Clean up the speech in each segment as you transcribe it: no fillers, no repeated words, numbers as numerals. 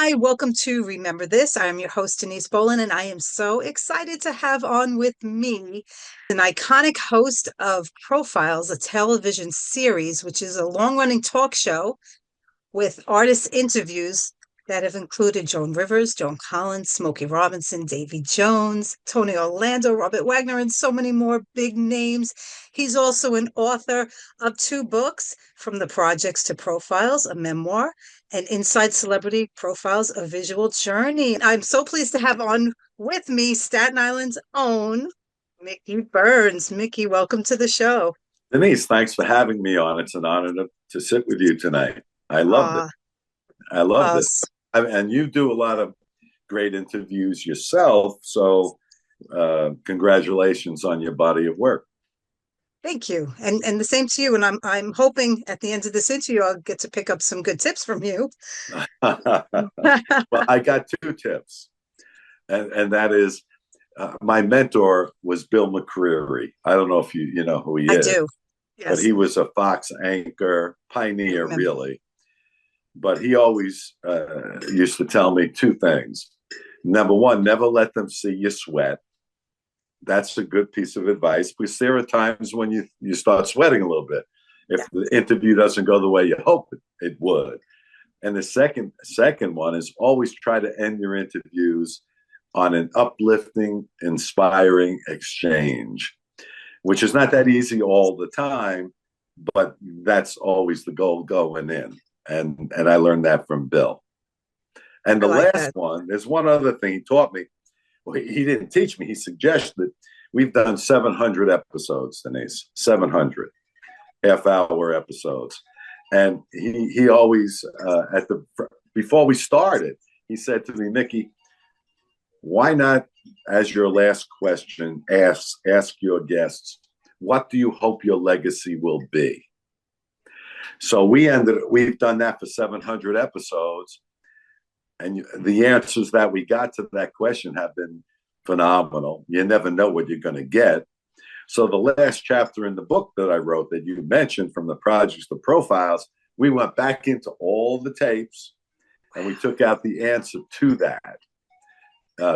Hi, welcome to Remember This. I am your host, Denise Boland, and I am so excited to have on with me an iconic host of Profiles, a television series, which is a long-running talk show with artist interviews that have included Joan Rivers, Joan Collins, Smokey Robinson, Davy Jones, Tony Orlando, Robert Wagner, and so many more big names. He's also an author of 2 books, From the Projects to Profiles, a memoir, and Inside Celebrity Profiles, a visual journey. I'm so pleased to have on with me Staten Island's own Mickey Burns. Mickey, welcome to the show. Denise, thanks for having me on. It's an honor to sit with you tonight. I loved it. I loved it. And you do a lot of great interviews yourself. So congratulations on your body of work. Thank you. And the same to you. And I'm hoping at the end of this interview, I'll get to pick up some good tips from you. Well, I got 2 tips. And that is my mentor was Bill McCreary. I don't know if you know who he is. I do. Yes. But he was a Fox anchor, pioneer, really. But he always used to tell me 2 things. Number one, never let them see you sweat. That's a good piece of advice, because there are times when you start sweating a little bit if the interview doesn't go the way you hope it would. And the second one is always try to end your interviews on an uplifting, inspiring exchange, which is not that easy all the time, but that's always the goal going in. And I learned that from Bill. And the last one, there's one other thing he taught me. Well, he didn't teach me. He suggested. We've done 700 episodes, Denise, 700 half-hour episodes. And he always, before we started, he said to me, Mickey, why not, as your last question, ask your guests, what do you hope your legacy will be? So we've done that for 700 episodes. And the answers that we got to that question have been phenomenal. You never know what you're going to get. So the last chapter in the book that I wrote that you mentioned, From the Projects to Profiles, we went back into all the tapes and we took out the answer to that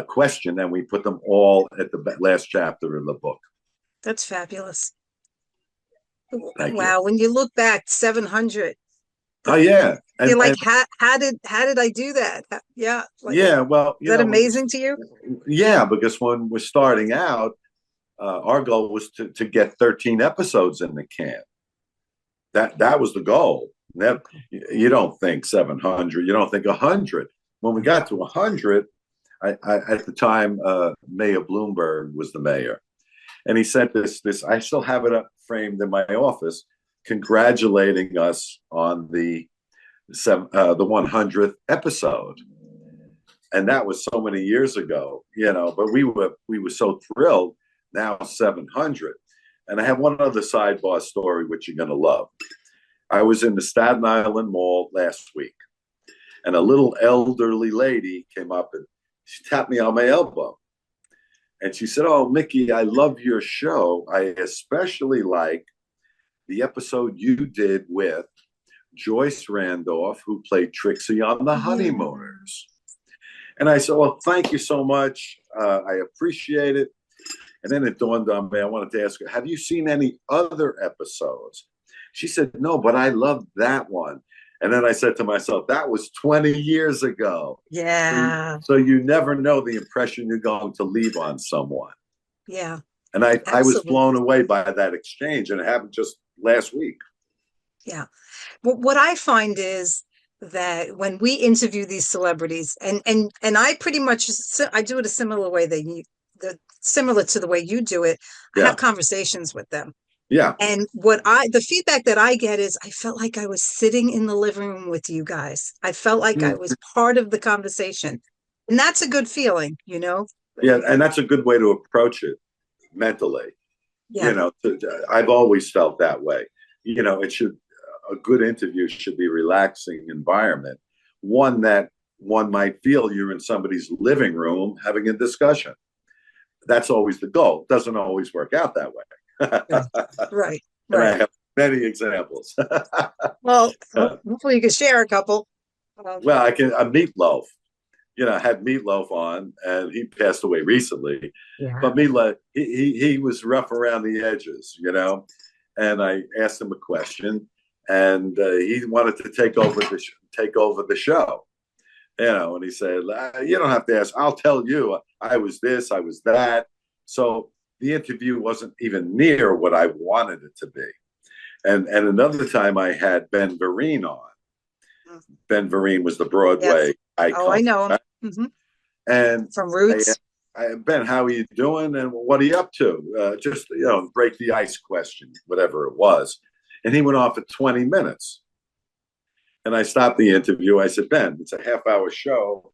question, and we put them all at the last chapter in the book. That's fabulous. Thank wow. You. When you look back, 700. Oh yeah. You're like, how did I do that? Yeah. Like, yeah. Well, is that amazing to you? Yeah, because when we're starting out, our goal was to get 13 episodes in the can. That was the goal. You don't think 700. You don't think 100. When we got to 100, I at the time, Mayor Bloomberg was the mayor, and he said this. I still have it up framed in my office, congratulating us on the 100th episode, and that was so many years ago, But we were so thrilled. Now 700, and I have one other sidebar story which you're going to love. I was in the Staten Island Mall last week, and a little elderly lady came up and she tapped me on my elbow, and she said, "Oh, Mickey, I love your show. I especially like the episode you did with Joyce Randolph, who played Trixie on The Honeymooners." And I said, "Well, thank you so much. I appreciate it." And then it dawned on me, I wanted to ask her, have you seen any other episodes? She said, no, but I loved that one. And then I said to myself, that was 20 years ago. Yeah. So you never know the impression you're going to leave on someone. Yeah. And I was blown away by that exchange, and it happened just last week. Yeah. Well, what I find is that when we interview these celebrities, and I pretty much, I do it a similar way similar to the way you do it. I have conversations with them. Yeah. And the feedback that I get is I felt like I was sitting in the living room with you guys. I felt like I was part of the conversation. And that's a good feeling, Yeah. And that's a good way to approach it mentally. Yeah. I've always felt that way. A good interview should be a relaxing environment, one that one might feel you're in somebody's living room having a discussion. That's always the goal. It doesn't always work out that way. Right. And I have many examples. Well, hopefully you can share a couple. Well, I can a meatloaf. had Meatloaf on, and he passed away recently. Yeah. But Meatloaf, he was rough around the edges, And I asked him a question, and he wanted to take over the show, And he said, "You don't have to ask. I'll tell you. I was this. I was that." So the interview wasn't even near what I wanted it to be. And another time I had Ben Vereen on. Ben Vereen was the Broadway Yes. Oh, I icon. know him. Mm-hmm. And From Roots. Ben, how are you doing? And what are you up to? Just, break the ice question, whatever it was. And he went off for 20 minutes. And I stopped the interview. I said, Ben, it's a half-hour show.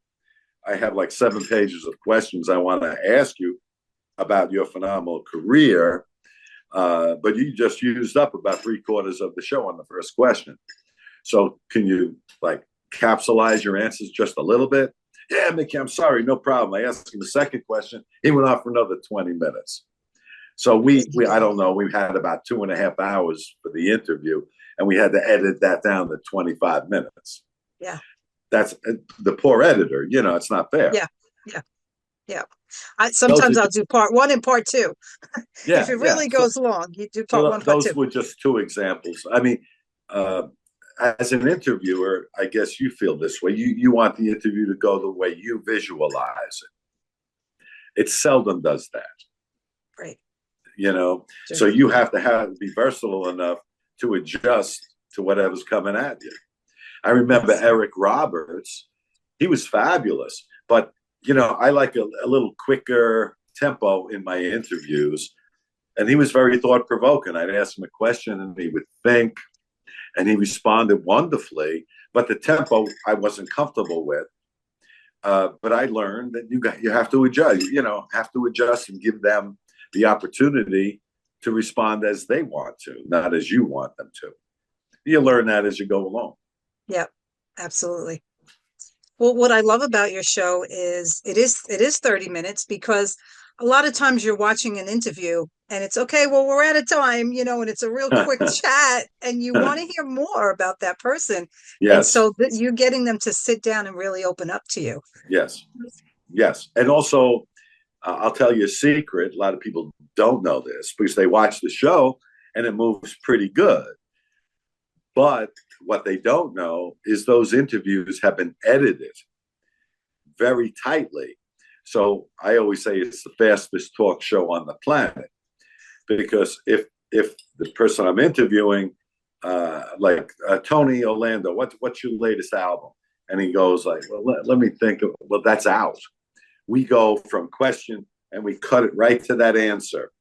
I have like 7 pages of questions I want to ask you about your phenomenal career. But you just used up about 3/4 of the show on the first question. So can you capsulize your answers just a little bit? Yeah, Mickey, I'm sorry, no problem. I asked him the second question. He went off for another 20 minutes. So we I don't know, we had about 2.5 hours for the interview, and we had to edit that down to 25 minutes. Yeah. That's the poor editor, it's not fair. Yeah. Yeah. Yeah. Sometimes I'll do part 1 and part 2. Yeah, if it really goes long, you do part 1, part 2. Those were just 2 examples. I mean, as an interviewer, I guess you feel this way. You want the interview to go the way you visualize it. It seldom does that. Right. Sure. So you have to be versatile enough to adjust to whatever's coming at you. I remember Eric Roberts. He was fabulous, but I like a little quicker tempo in my interviews, and he was very thought-provoking. I'd ask him a question, and he would think, and he responded wonderfully, but the tempo I wasn't comfortable with. But I learned that you have to adjust, and give them the opportunity to respond as they want to, not as you want them to. You learn that as you go along. Yeah, absolutely. Well, what I love about your show is it is 30 minutes, because a lot of times you're watching an interview and it's okay, well, we're out of time, and it's a real quick chat, and you want to hear more about that person. Yes. And so you're getting them to sit down and really open up to you. Yes. Yes. And also, I'll tell you a secret. A lot of people don't know this because they watch the show and it moves pretty good. But what they don't know is those interviews have been edited very tightly. So I always say it's the fastest talk show on the planet, because if the person I'm interviewing, Tony Orlando, what's your latest album? And he goes well, let me think. Well, that's out. We go from question and we cut it right to that answer.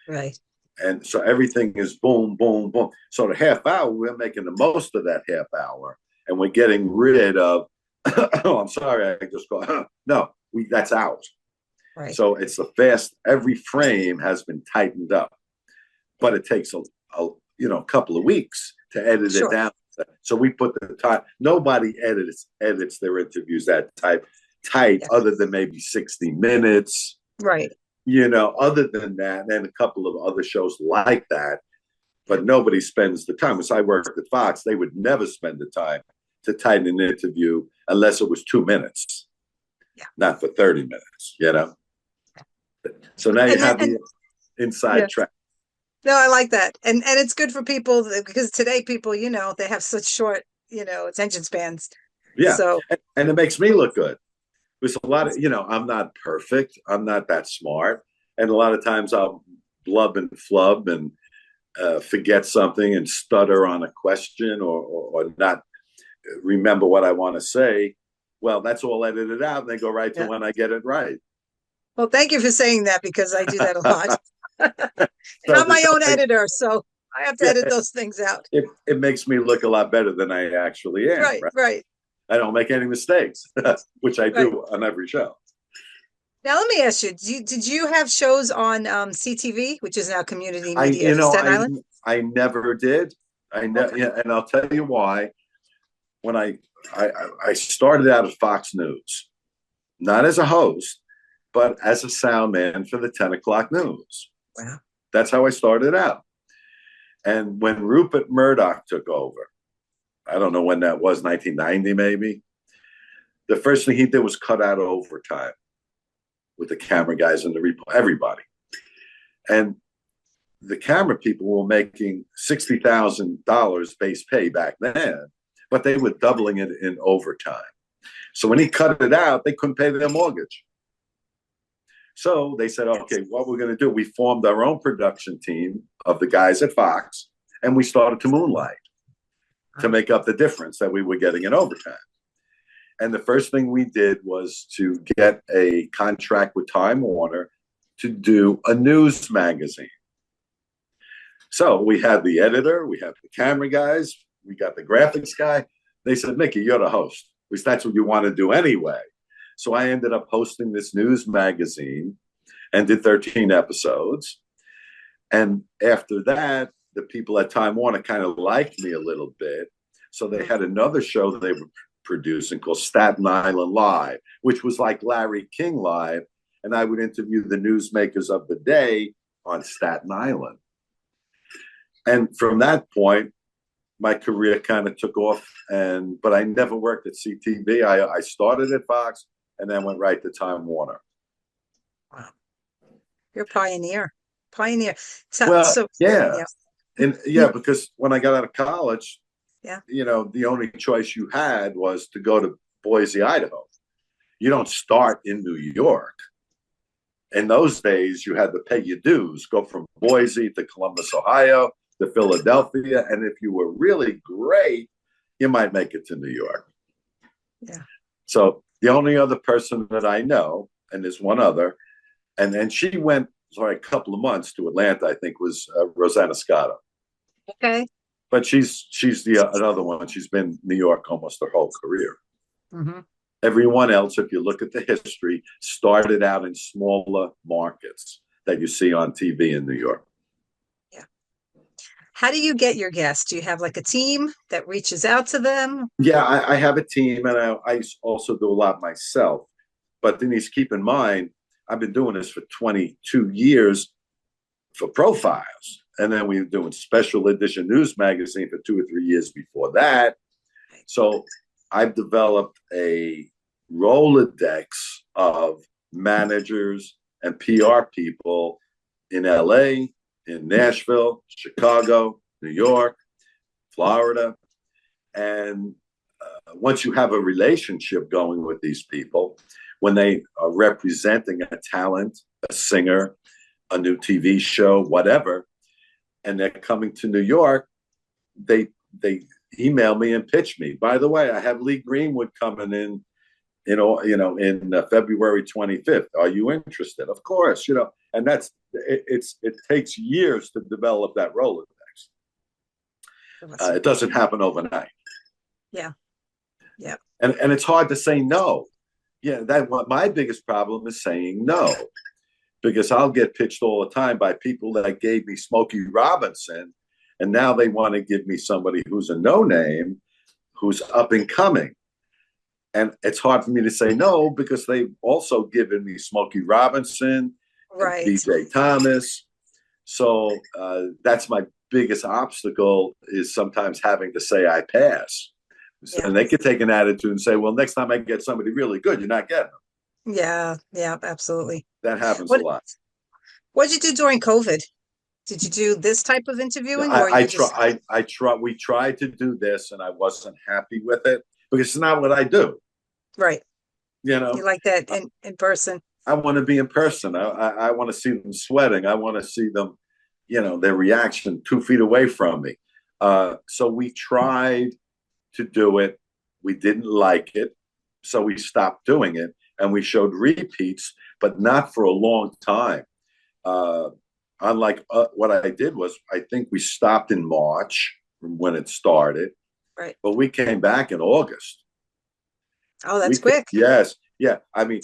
Right. And so everything is boom, boom, boom. So the half hour, we're making the most of that half hour, and we're getting rid of, oh, I'm sorry, I just go, no, that's out. Right. So it's the fast, every frame has been tightened up, but it takes a couple of weeks to edit it down. So we put the time, nobody edits their interviews that tight, other than maybe 60 minutes. Right. Other than that, and a couple of other shows like that, but nobody spends the time. As I worked at Fox, they would never spend the time to tighten an interview unless it was 2 minutes, not for 30 minutes, So now you have the inside track. No, I like that. And it's good for people, because today people, they have such short, attention spans. Yeah. So, and it makes me look good. There's a lot of, I'm not perfect. I'm not that smart. And a lot of times I'll blub and flub and forget something and stutter on a question or not remember what I want to say. Well, that's all edited out, and they go right to when I get it right. Well, thank you for saying that, because I do that a lot. I'm my own editor, so I have to edit those things out. It makes me look a lot better than I actually am. Right. I don't make any mistakes, which I do on every show. Now, let me ask you, did you have shows on CTV, which is now Community Media in Staten Island? I never did. And I'll tell you why. When I started out at Fox News, not as a host, but as a sound man for the 10 o'clock news. Wow. That's how I started out. And when Rupert Murdoch took over, I don't know when that was, 1990 maybe, The first thing he did was cut out overtime with the camera guys and everybody. And the camera people were making $60,000 base pay back then, but they were doubling it in overtime. So when he cut it out, they couldn't pay their mortgage. So they said, okay, what we're going to do, we formed our own production team of the guys at Fox, and we started to moonlight to make up the difference that we were getting in overtime. And the first thing we did was to get a contract with Time Warner to do a news magazine. So we had the editor, we had the camera guys, we got the graphics guy. They said, Mickey, you're the host, because that's what you want to do anyway. So I ended up hosting this news magazine and did 13 episodes. And after that, the people at Time Warner kind of liked me a little bit. So they had another show that they were producing called Staten Island Live, which was like Larry King Live. And I would interview the newsmakers of the day on Staten Island. And from that point, my career kind of took off. But I never worked at CTV. I started at Fox and then went right to Time Warner. Wow. You're a pioneer. Yeah. And because when I got out of college, the only choice you had was to go to Boise, Idaho. You don't start in New York. In those days, you had to pay your dues, go from Boise to Columbus, Ohio, to Philadelphia. And if you were really great, you might make it to New York. Yeah. So the only other person that I know, and there's one other, and then she went for a couple of months to Atlanta, I think, was Rosanna Scotto. Okay. But she's another one. She's been in New York almost her whole career. Mm-hmm. Everyone else, if you look at the history, started out in smaller markets that you see on TV in New York. Yeah. How do you get your guests? Do you have like a team that reaches out to them? Yeah, I have a team, and I also do a lot myself. But Denise, keep in mind, I've been doing this for 22 years for profiles. And then we were doing special edition news magazine for 2 or 3 years before that. So I've developed a Rolodex of managers and PR people in LA, in Nashville, Chicago, New York, Florida. And once you have a relationship going with these people, when they are representing a talent, a singer, a new TV show, whatever, and they're coming to New York, they email me and pitch me. By the way, I have Lee Greenwood coming in February 25th. Are you interested? Of course, and it takes years to develop that Rolodex. It doesn't happen overnight. Yeah. Yeah. And it's hard to say no. Yeah, my biggest problem is saying no. Because I'll get pitched all the time by people that gave me Smokey Robinson, and now they want to give me somebody who's a no-name, who's up and coming. And it's hard for me to say no because they've also given me Smokey Robinson, right, DJ Thomas. So that's my biggest obstacle, is sometimes having to say I pass. Yeah. And they could take an attitude and say, well, next time I get somebody really good, you're not getting them. Yeah, absolutely. That happens a lot. What did you do during COVID? Did you do this type of interviewing? We tried to do this, and I wasn't happy with it because it's not what I do. Right. You like that in person. I want to be in person. I want to see them sweating. I want to see them, their reaction 2 feet away from me. So we tried to do it. We didn't like it. So we stopped doing it. And we showed repeats, but not for a long time. Unlike what I did was, I think we stopped in March from when it started. Right. But we came back in August. Oh, that's quick. Yes. Yeah. I mean,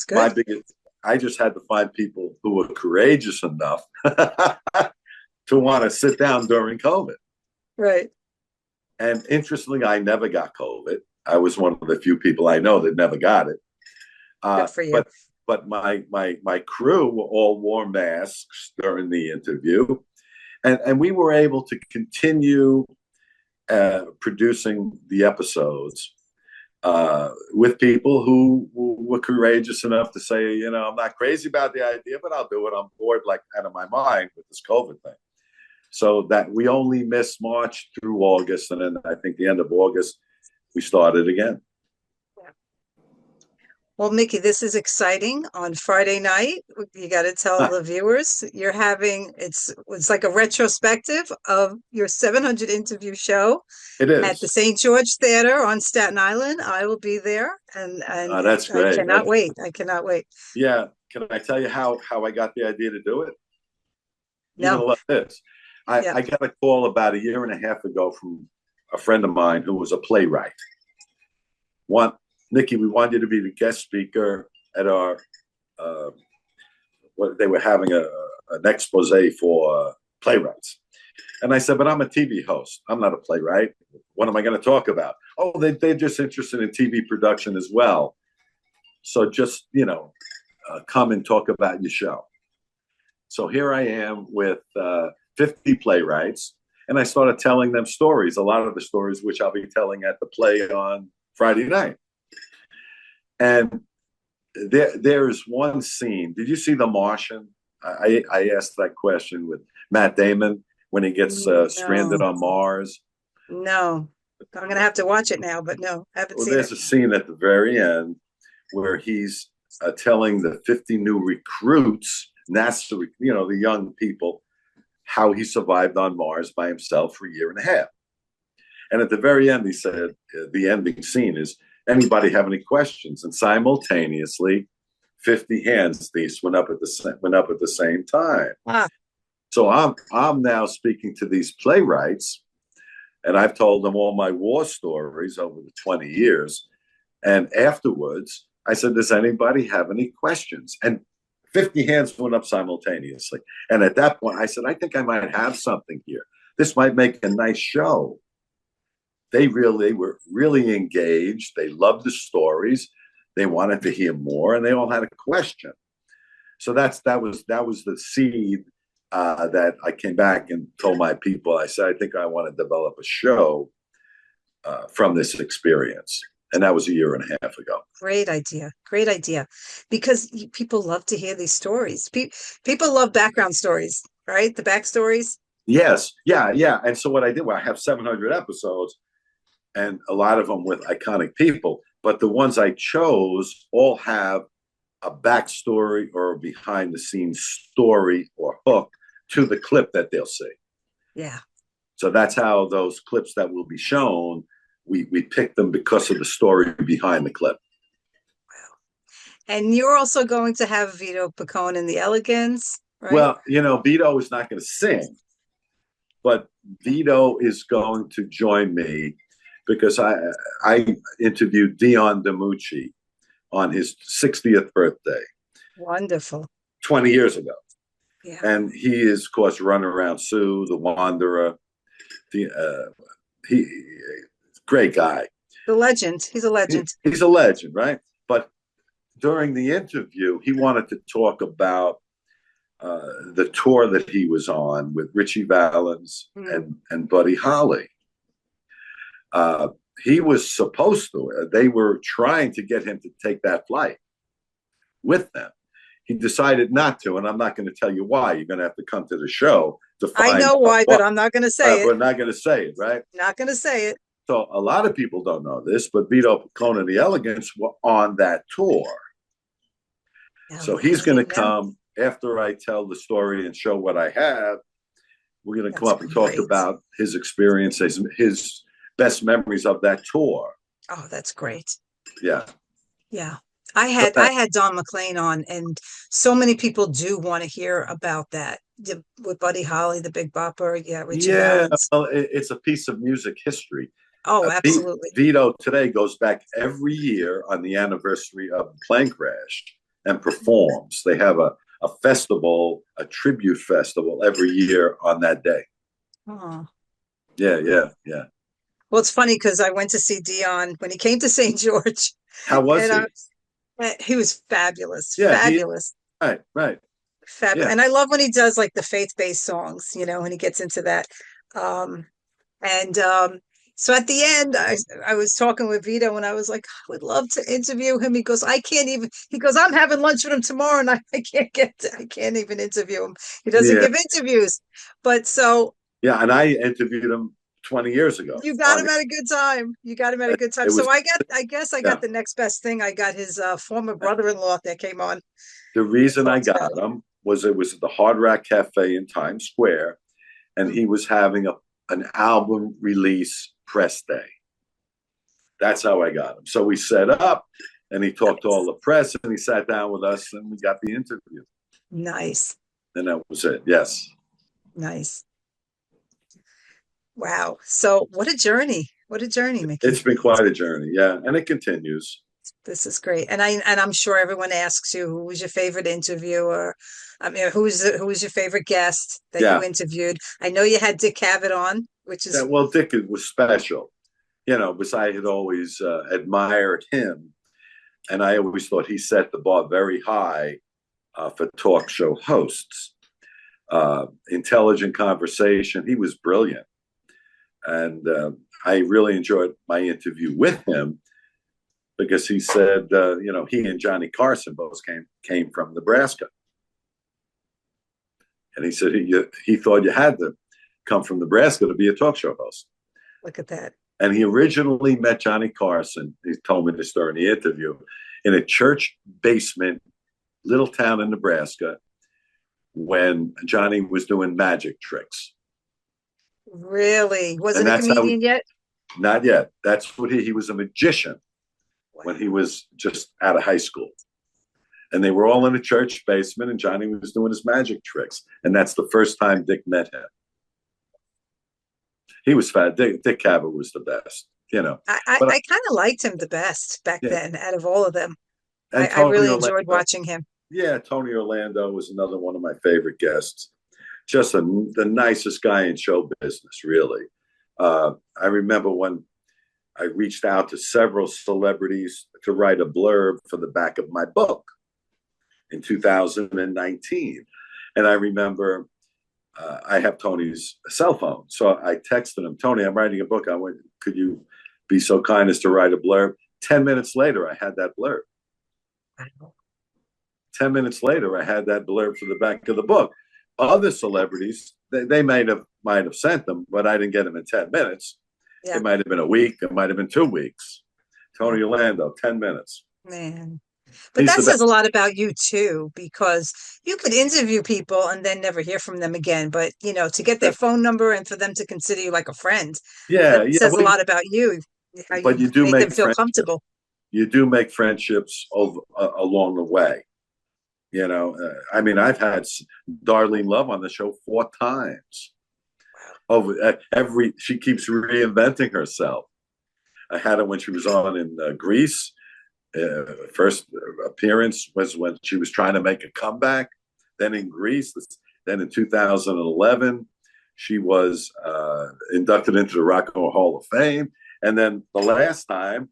I just had to find people who were courageous enough to want to sit down during COVID. Right. And interestingly, I never got COVID. I was one of the few people I know that never got it. Good for you. But my crew all wore masks during the interview, and we were able to continue producing the episodes with people who were courageous enough to say, I'm not crazy about the idea, but I'll do it. I'm bored, like out of my mind with this COVID thing. So that we only missed March through August. And then I think the end of August, we started again. Well, Mickey, this is exciting. On Friday night, you got to tell the viewers you're having it's like a retrospective of your 700 interview show. It at the is. St. George Theater on Staten Island. I will be there, and That's I great. cannot wait. I cannot wait. Yeah. Can I tell you how I got the idea to do it? You're No, gonna love this. yeah, I got a call about a year and a half ago from a friend of mine who was a playwright. Nikki, we want you to be the guest speaker at our what they were having an expose for playwrights. And I said, but I'm a TV host. I'm not a playwright. What am I going to talk about? Oh, they're just interested in TV production as well. So just, come and talk about your show. So here I am with 50 playwrights, and I started telling them stories, a lot of the stories which I'll be telling at the play on Friday night. And there's one scene. Did you see The Martian? I asked that question with Matt Damon when he gets stranded on Mars. No, I'm going to have to watch it now, but no, I haven't seen it. There's a scene at the very end where he's telling the 50 new recruits, NASA, the young people, how he survived on Mars by himself for a year and a half. And at the very end, he said, the ending scene is, anybody have any questions? And simultaneously, 50 hands these went up at the same time. Ah. So I'm now speaking to these playwrights, and I've told them all my war stories over the 20 years. And afterwards, I said, does anybody have any questions? And 50 hands went up simultaneously. And at that point, I said, I think I might have something here. This might make a nice show. They were really engaged. They loved the stories. They wanted to hear more, and they all had a question. So that was the seed that I came back and told my people. I said, I think I want to develop a show from this experience. And that was a year and a half ago. Great idea. Great idea. Because people love to hear these stories. People love background stories, right? The backstories. Yes. Yeah. And so what I did, I have 700 episodes, and a lot of them with iconic people. But the ones I chose all have a backstory or a behind the scenes story or hook to the clip that they'll see. Yeah. So that's how those clips that will be shown, we picked them because of the story behind the clip. Wow. And you're also going to have Vito Picone in the Elegance, right? Well, Vito is not going to sing, but Vito is going to join me because I interviewed Dion DiMucci on his 60th birthday. Wonderful. 20 years ago. Yeah. And he is, of course, Runaround Sue, The Wanderer. Great guy. The legend. He's a legend. He's a legend, right? But during the interview, he wanted to talk about the tour that he was on with Ritchie Valens and Buddy Holly. He was supposed to. They were trying to get him to take that flight with them. He decided not to, and I'm not going to tell you why. You're going to have to come to the show to find out. I know why, but I'm not going to say it. We're not going to say it, right? Not going to say it. So a lot of people don't know this, but Vito Picone and the Elegance were on that tour. So he's going to come after I tell the story and show what I have. We're going to come up and talk about his experiences, his best memories of that tour. Oh, that's great. Yeah. Yeah. I had Don McLean on, and so many people do want to hear about that with Buddy Holly, the Big Bopper. Yeah, Ritchie Valens. Well, it's a piece of music history. Oh, absolutely. Vito today goes back every year on the anniversary of the plane crash and performs. They have a festival, a tribute festival every year on that day. Oh. Yeah. Well, it's funny because I went to see Dion when he came to St. George. How was he? He was fabulous. Yeah, fabulous. Right. Fabulous. Yeah. And I love when he does like the faith-based songs, when he gets into that. So at the end, I was talking with Vito and I was like, I would love to interview him. He goes, I can't even, he goes, I'm having lunch with him tomorrow and I can't even interview him. He doesn't Yeah, give interviews. But so yeah, and I interviewed him 20 years ago. you got On him at a good time. You got him at a good time. it was So I guess I yeah. got the next best thing. I got his former brother-in-law that came on, The reason I talked about got him was it was at the Hard Rock Cafe in Times Square, and him. he was having an album release press day. That's how I got him. So we set up, and he talked to all Nice. the press, and he sat down with us, and we got the interview, Nice. and that was it. Yes, Nice. Wow. So what a journey. What a journey, Mickey. it's been quite a journey. Yeah, and it continues. This is great. And I'm sure everyone asks you who was your favorite interviewer? I mean, who was your favorite guest that you Yeah, interviewed? I know you had Dick Cavett on, which yeah. is Well, Dick was special, because I had always admired him, and I always thought he set the bar very high for talk show hosts. Intelligent conversation. He was brilliant, and I really enjoyed my interview with him because he said, he and Johnny Carson both came from Nebraska, and he said he thought you had to come from Nebraska to be a talk show host. look at that. And he originally met Johnny Carson. He told me the story in the interview in a church basement, little town in Nebraska, when Johnny was doing magic tricks. Really? And Wasn't a that's how comedian yet? not yet. That's what he was a magician when he was just out of high school. And they were all in a church basement, and Johnny was doing his magic tricks. And that's the first time Dick met him. He was fat. Dick Cavett was the best. I But kind of liked him the best back yeah, then out of all of them. and I Tony really enjoyed Orlando. watching him. Yeah, Tony Orlando was another one of my favorite guests. Just the nicest guy in show business, really. I remember when I reached out to several celebrities to write a blurb for the back of my book in 2019. And I remember I have Tony's cell phone. So I texted him, Tony, I'm writing a book. Could you be so kind as to write a blurb? 10 minutes later, I had that blurb. 10 minutes later, I had that blurb for the back of the book. Other celebrities, they might have sent them, but I didn't get them in 10 minutes. Yeah, It might have been a week. It might have been 2 weeks. yeah, Tony Orlando, 10 minutes. man. But He's that the best. says a lot about you too, because you could interview people and then never hear from them again. But to get their phone number and for them to consider you like a friend, Yeah, that yeah. says a Well, lot about you, how but you you do make them make feel friendships. comfortable. You do make friendships along the way. I mean, I've had Darlene Love on the show 4 times. She keeps reinventing herself. I had her when she was on in Greece. First appearance was when she was trying to make a comeback. Then in Greece, then in 2011, she was inducted into the Rock and Roll Hall of Fame. And then the last time,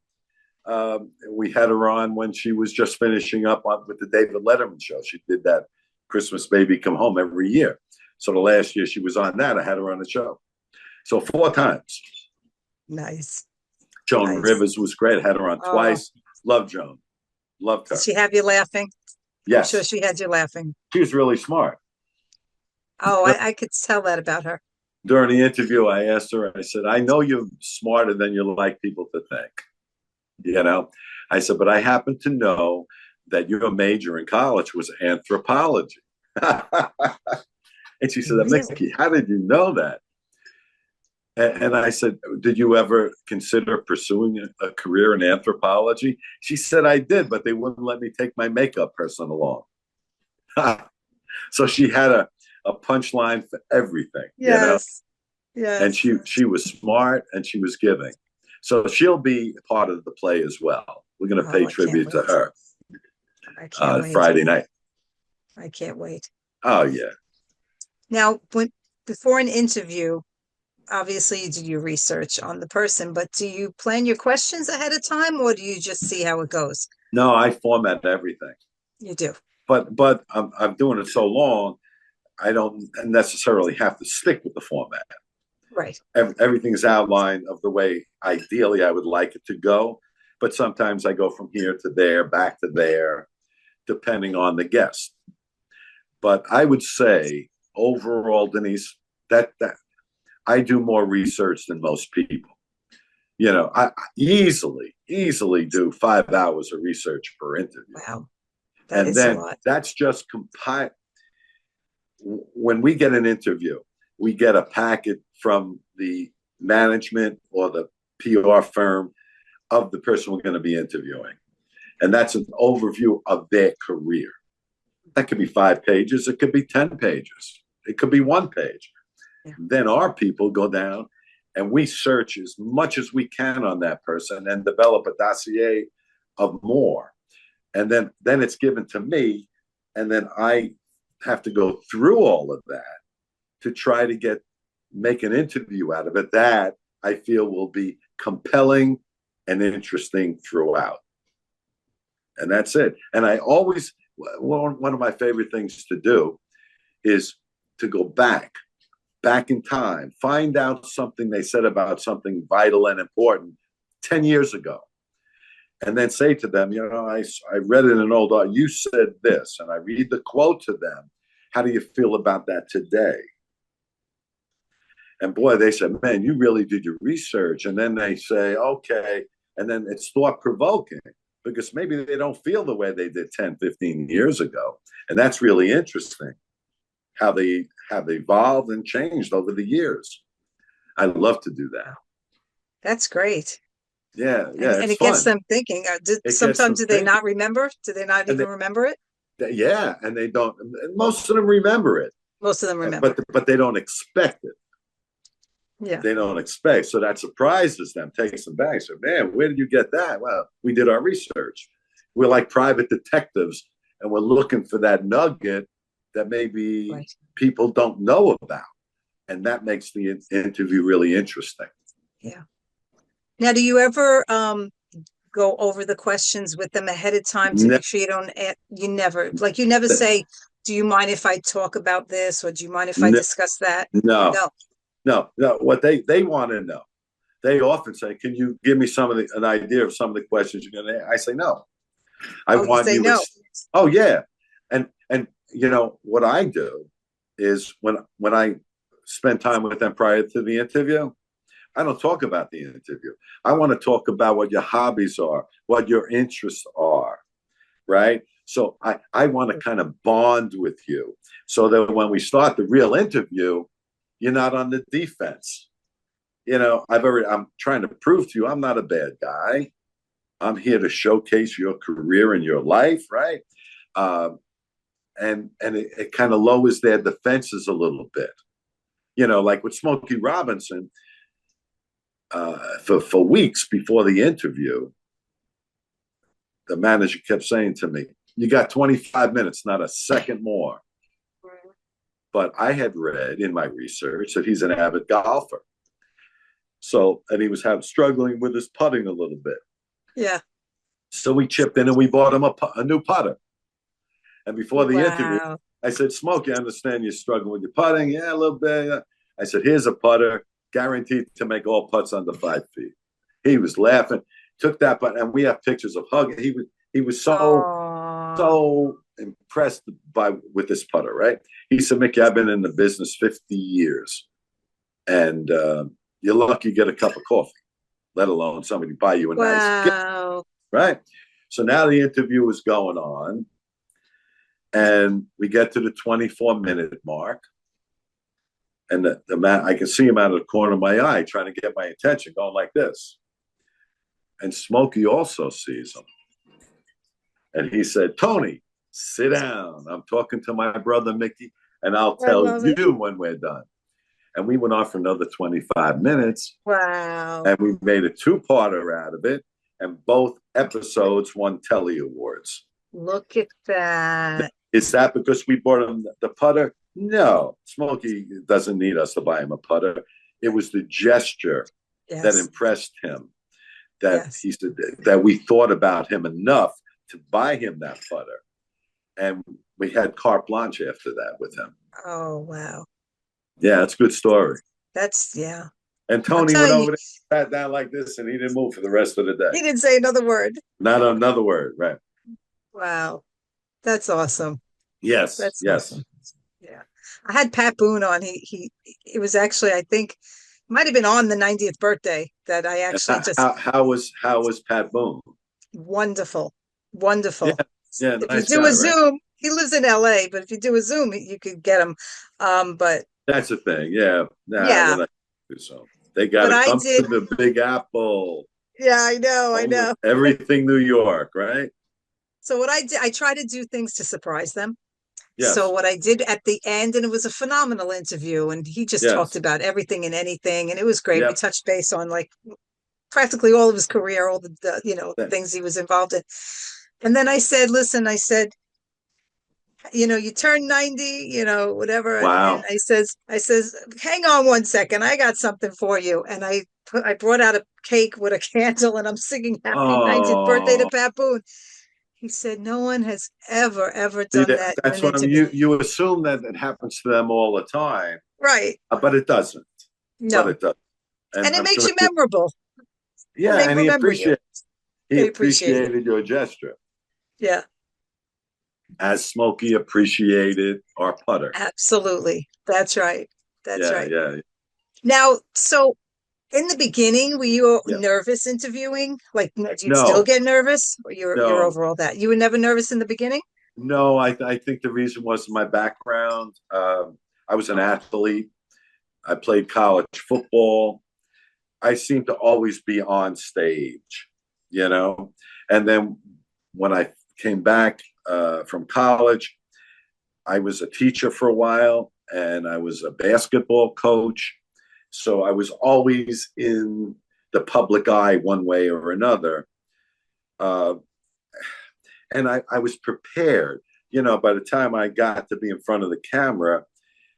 we had her on when she was just finishing up with the David Letterman show. She did that Christmas Baby Come Home every year. So the last year she was on that, I had her on the show. So 4 times. Nice, Joan nice. Rivers was great. I had her on Oh, twice. Loved Joan. Loved her. did she have you laughing? I'm sure Yes. she had you laughing. She was really smart. Oh, I could tell that about her. During the interview, I asked her, I said, I know you're smarter than you like people to think. I said, but I happen to know that your major in college was anthropology. And she said, Really? Mickey, how did you know that? And I said, did you ever consider pursuing a career in anthropology? She said, I did, but they wouldn't let me take my makeup person along. So she had a punchline for everything. Yes, And yes. she was smart and she was giving. So she'll be part of the play as well. We're going to pay Oh, I can't tribute to wait. her I can't wait. Friday night. I can't wait. Oh, yeah. Now, before an interview, obviously you do your research on the person, but do you plan your questions ahead of time or do you just see how it goes? No, I format everything. You do. But I'm doing it so long, I don't necessarily have to stick with the format. Right. Everything's outlined of the way ideally I would like it to go. But sometimes I go from here to there, back to there, depending on the guest. But I would say overall, Denise, that I do more research than most people. I easily do 5 hours of research per interview. Wow. That And is a then lot. that's just compile. When we get an interview, we get a packet from the management or the PR firm of the person we're going to be interviewing. And that's an overview of their career. That could be 5 pages. It could be 10 pages. It could be 1 page. Yeah. Then our people go down and we search as much as we can on that person and develop a dossier of more. And then it's given to me. And then I have to go through all of that to try to make an interview out of it that I feel will be compelling and interesting throughout. And that's it. And I always, one of my favorite things to do is to go back in time, find out something they said about something vital and important 10 years ago. And then say to them, I read in an old art, you said this, and I read the quote to them. How do you feel about that today? And boy, they said, man, you really did your research. And then they say, okay. And then it's thought provoking because maybe they don't feel the way they did 10, 15 years ago. And that's really interesting how they have evolved and changed over the years. I love to do that. That's great. Yeah. And it gets them thinking. Sometimes do they not remember? Do they not even remember it? Yeah. And they don't. Most of them remember it. Most of them remember. But they don't expect it. Yeah. They don't expect. So that surprises them, takes them back. So, man, where did you get that? Well, we did our research. We're like private detectives, and we're looking for that nugget that maybe people don't know about. And that makes the interview really interesting. Yeah. Now, do you ever go over the questions with them ahead of time to make sure you never say, do you mind if I talk about this? Or do you mind if I discuss that? No. What they want to know, they often say, can you give me an idea of some of the questions you're going to ask? I say, no. I want you to. Oh, yeah. And what I do is when I spend time with them prior to the interview, I don't talk about the interview. I want to talk about what your hobbies are, what your interests are, right? So I want to kind of bond with you so that when we start the real interview, you're not on the defense. I'm trying to prove to you I'm not a bad guy. I'm here to showcase your career and your life, right? And it kind of lowers their defenses a little bit. Like with Smokey Robinson, for weeks before the interview, the manager kept saying to me, you got 25 minutes, not a second more. But I had read in my research that he's an avid golfer. So, and he was struggling with his putting a little bit. Yeah. So we chipped in and we bought him a new putter. And before the interview, I said, Smokey, I understand you're struggling with your putting. Yeah, a little bit. I said, here's a putter, guaranteed to make all putts under 5 feet. He was laughing, took that putt, and we have pictures of hugging. He was so impressed with this putter, right? He said, Mickey, I've been in the business 50 years, and you're lucky you get a cup of coffee, let alone somebody buy you a nice gift, right? So now the interview is going on, and we get to the 24-minute mark, and the man, I can see him out of the corner of my eye trying to get my attention, going like this. And Smokey also sees him. And he said, Tony, sit down. I'm talking to my brother, Mickey, and I'll tell you when we're done. And we went on for another 25 minutes. Wow. And we made a 2-parter out of it. And both episodes won Telly Awards. Look at that. Is that because we bought him the putter? No. Smokey doesn't need us to buy him a putter. It was the gesture that impressed him. That he said that we thought about him enough to buy him that putter. And we had carte blanche after that with him. Oh, wow. Yeah, it's a good story. That's, yeah. And I'm Tony went telling you, over there, sat down like this, and he didn't move for the rest of the day. he didn't say another word. Not another word, right? Wow. That's awesome. Yes, That's yes. awesome. Yeah. I had Pat Boone on. It was actually, I think, might have been on the 90th birthday that I And actually just how was Pat Boone? wonderful. Yeah, Wonderful. yeah, If you nice do guy, a right? Zoom, he lives in LA, but if you do a Zoom, you could get him. But That's the thing. Yeah, nah, yeah, we're not do so. They got but to I come to did. the Big Apple. Yeah, I know, I Oh, know. everything New York, right? So what I did, I try to do things to surprise them. So Yes, what I did at the end, and it was a phenomenal interview, and he just talked yes, about everything and anything, and it was great. We yep. touched base on like practically all of his career, all the That, things he was involved in. And then I said, listen, I said, you turn 90, whatever. And wow. I says, hang on one second. I got something for you. And I brought out a cake with a candle and I'm singing happy 90th birthday to Oh, Pat Boone. He said, no one has ever see, done that in that's an what I mean. interview. You assume that it happens to them all the time, Right. but it doesn't. But No. it does. And And it I'm makes sure. you memorable and Yeah, they and remember you. he They appreciate it. appreciated your gesture, Yeah, as Smokey appreciated our putter. absolutely. That's right. That's Yeah, right. yeah, Now, so in the beginning, were you yeah. nervous interviewing? Like, do you still No, get nervous, or you're no, over all that? You were never nervous in the beginning? no. I think the reason was my background. I was an athlete. I played college football. I seemed to always be on stage, you know. And then when I came back from college, I was a teacher for a while, and I was a basketball coach. So I was always in the public eye one way or another. Uh, and I was prepared. By the time I got to be in front of the camera,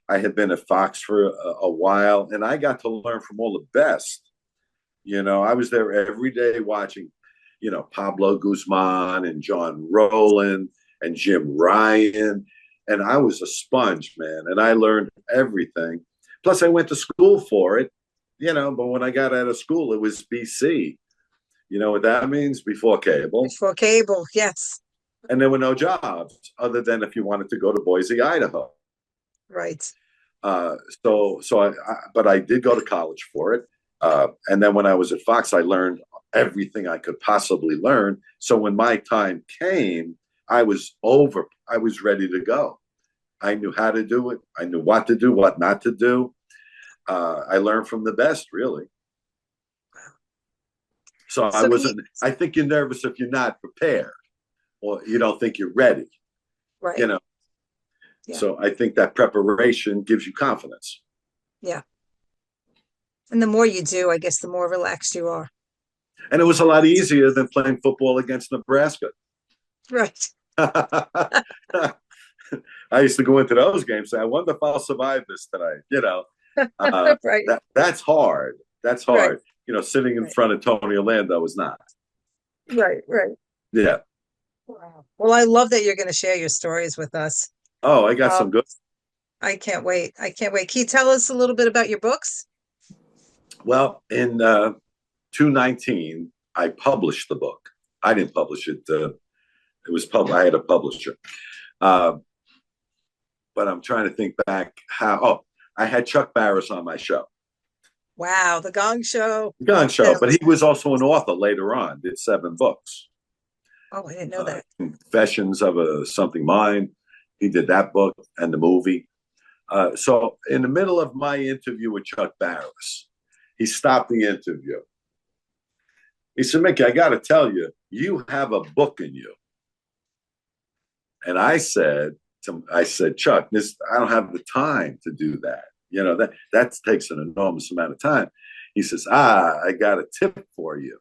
I had been at Fox for a while, and I got to learn from all the best. I was there every day watching, Pablo Guzman and John Rowland and Jim Ryan. And I was a sponge, man. And I learned everything. Plus, I went to school for it, but when I got out of school, it was BC. You know what that means? Before cable. Before cable, yes. And there were no jobs other than if you wanted to go to Boise, Idaho. Right. Uh, but I did go to college for it. And then when I was at Fox, I learned everything I could possibly learn. So when my time came, I was ready to go. I knew how to do it. I knew what to do, what not to do. I learned from the best, really. So I So can you, wasn't, I think you're nervous if you're not prepared or you don't think you're ready, you right. know. Yeah. So I think that preparation gives you confidence. Yeah. And the more you do, I guess the more relaxed you are. And it was a lot easier than playing football against Nebraska. Right. I used to go into those games and say, I wonder if I'll survive this tonight. Right. That's hard. That's Right. hard. Sitting in Right. front of Tony Orlando was not. Right. Right. Yeah. Wow. Well, I love that you're going to share your stories with us. Oh, I got Um, some good. I can't wait. I can't wait. Can you tell us a little bit about your books? Well, in 2019, I published the book. I didn't publish it. It was published. I had a publisher. Uh, but I'm trying to think back how. Oh, I had Chuck Barris on my show. Wow, The Gong Show. Gong Show, but he was also an author later on, did 7 books. Oh, I didn't know that. Confessions of a Something Mind. He did that book and the movie. So in the middle of my interview with Chuck Barris, he stopped the interview. He said, Mickey, I got to tell you, you have a book in you. And I said, Chuck, I don't have the time to do that. That takes an enormous amount of time. He says, I got a tip for you.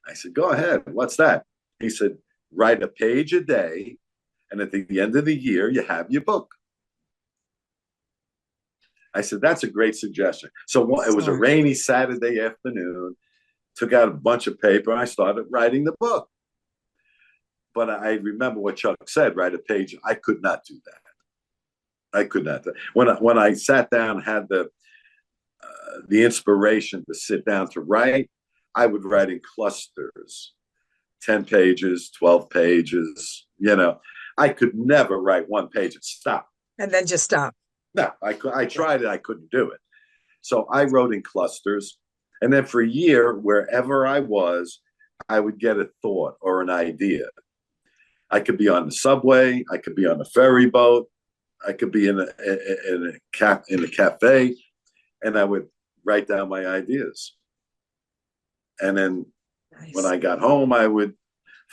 I said, go ahead. What's that? He said, write a page a day. And at the end of the year, you have your book. I said, that's a great suggestion. So it was a rainy Saturday afternoon, took out a bunch of paper, and I started writing the book. But I remember what Chuck said, write a page. I could not do that. I could not. When I sat down, had the inspiration to sit down to write, I would write in clusters, 10 pages, 12 pages. I could never write one page and stop. And then just stop. No, I tried it. I couldn't do it. So I wrote in clusters. And then for a year, wherever I was, I would get a thought or an idea. I could be on the subway. I could be on a ferry boat. I could be in a cafe, and I would write down my ideas. And then when I got home, I would